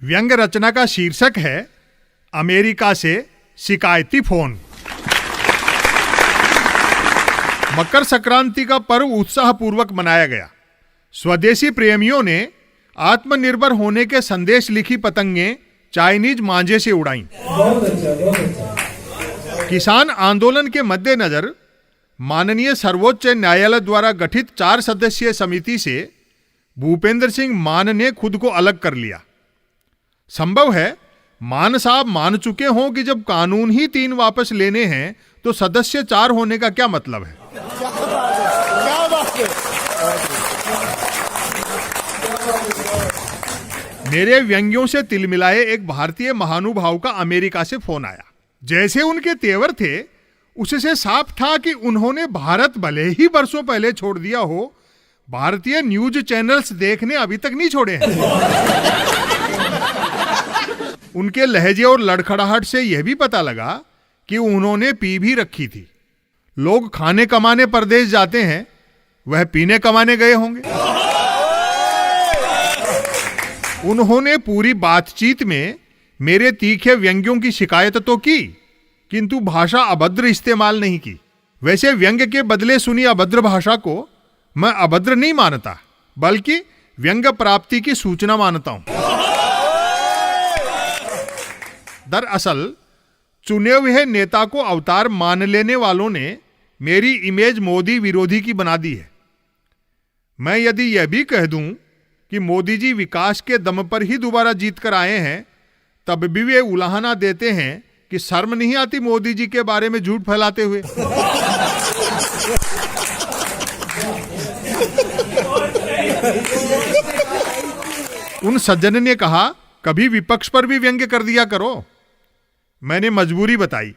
व्यंग्य रचना का शीर्षक है अमेरिका से शिकायती फोन। मकर संक्रांति का पर्व उत्साहपूर्वक मनाया गया। स्वदेशी प्रेमियों ने आत्मनिर्भर होने के संदेश लिखी पतंगें चाइनीज मांझे से उड़ाईं। किसान आंदोलन के मद्देनजर माननीय सर्वोच्च न्यायालय द्वारा गठित 4 सदस्यीय समिति से भूपेंद्र सिंह मान ने खुद को अलग कर लिया। संभव है मान साहब मान चुके हों कि जब कानून ही 3 वापस लेने हैं तो सदस्य 4 होने का क्या मतलब है। मेरे व्यंग्यों से तिलमिलाए एक भारतीय महानुभाव का अमेरिका से फोन आया। जैसे उनके तेवर थे उससे साफ था कि उन्होंने भारत भले ही बरसों पहले छोड़ दिया हो, भारतीय न्यूज चैनल्स देखने अभी तक नहीं छोड़े हैं। उनके लहजे और लड़खड़ाहट से यह भी पता लगा कि उन्होंने पी भी रखी थी। लोग खाने कमाने परदेश जाते हैं, वह पीने कमाने गए होंगे। उन्होंने पूरी बातचीत में मेरे तीखे व्यंग्यों की शिकायत तो की, किंतु भाषा अभद्र इस्तेमाल नहीं की। वैसे व्यंग्य के बदले सुनी अभद्र भाषा को मैं अभद्र नहीं मानता, बल्कि व्यंग्य प्राप्ति की सूचना मानता हूं। दरअसल चुने हुए नेता को अवतार मान लेने वालों ने मेरी इमेज मोदी विरोधी की बना दी है। मैं यदि यह भी कह दूं कि मोदी जी विकास के दम पर ही दोबारा जीत कर आए हैं, तब भी वे उलाहना देते हैं कि शर्म नहीं आती मोदी जी के बारे में झूठ फैलाते हुए। उन सज्जन ने कहा, कभी विपक्ष पर भी व्यंग्य कर दिया करो। मैंने मजबूरी बताई।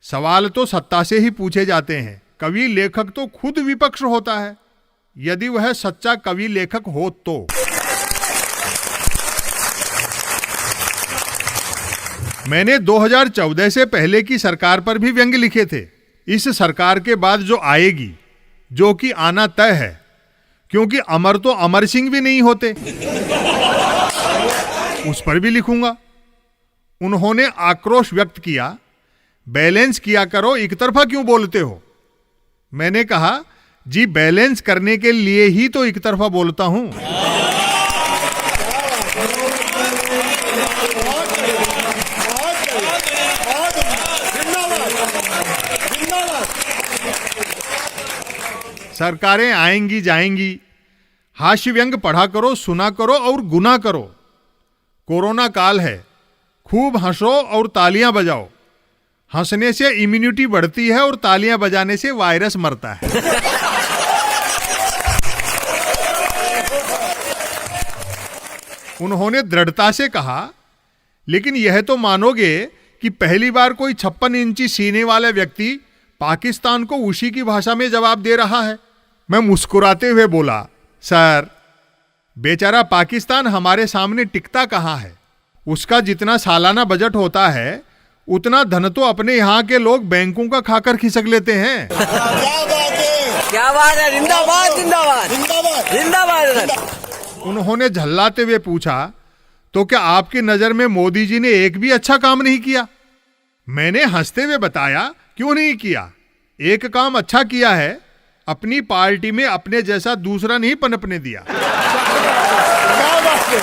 सवाल तो सत्ता से ही पूछे जाते हैं, कवि लेखक तो खुद विपक्ष होता है, यदि वह सच्चा कवि लेखक हो तो। मैंने 2014 से पहले की सरकार पर भी व्यंग्य लिखे थे। इस सरकार के बाद जो आएगी, जो कि आना तय है, क्योंकि अमर तो अमर सिंह भी नहीं होते, उस पर भी लिखूंगा। उन्होंने आक्रोश व्यक्त किया, बैलेंस किया करो, एक तरफा क्यों बोलते हो। मैंने कहा, जी बैलेंस करने के लिए ही तो एक तरफा बोलता हूं। सरकारें आएंगी जाएंगी, हास्य व्यंग पढ़ा करो, सुना करो और गुना करो। कोरोना काल है, खूब हंसो और तालियां बजाओ। हंसने से इम्यूनिटी बढ़ती है और तालियां बजाने से वायरस मरता है। उन्होंने दृढ़ता से कहा, लेकिन यह तो मानोगे कि पहली बार कोई 56 इंची सीने वाला व्यक्ति पाकिस्तान को उसी की भाषा में जवाब दे रहा है। मैं मुस्कुराते हुए बोला, सर बेचारा पाकिस्तान हमारे सामने टिकता कहां है। उसका जितना सालाना बजट होता है उतना धन तो अपने यहाँ के लोग बैंकों का खाकर खिसक लेते हैं। क्या बात है, जिंदाबाद जिंदाबाद जिंदाबाद जिंदाबाद। उन्होंने झल्लाते हुए पूछा, तो क्या आपकी नजर में मोदी जी ने एक भी अच्छा काम नहीं किया। मैंने हंसते हुए बताया, क्यों नहीं किया। एक काम अच्छा किया है, अपनी पार्टी में अपने जैसा दूसरा नहीं पनपने दिया। क्या बात है।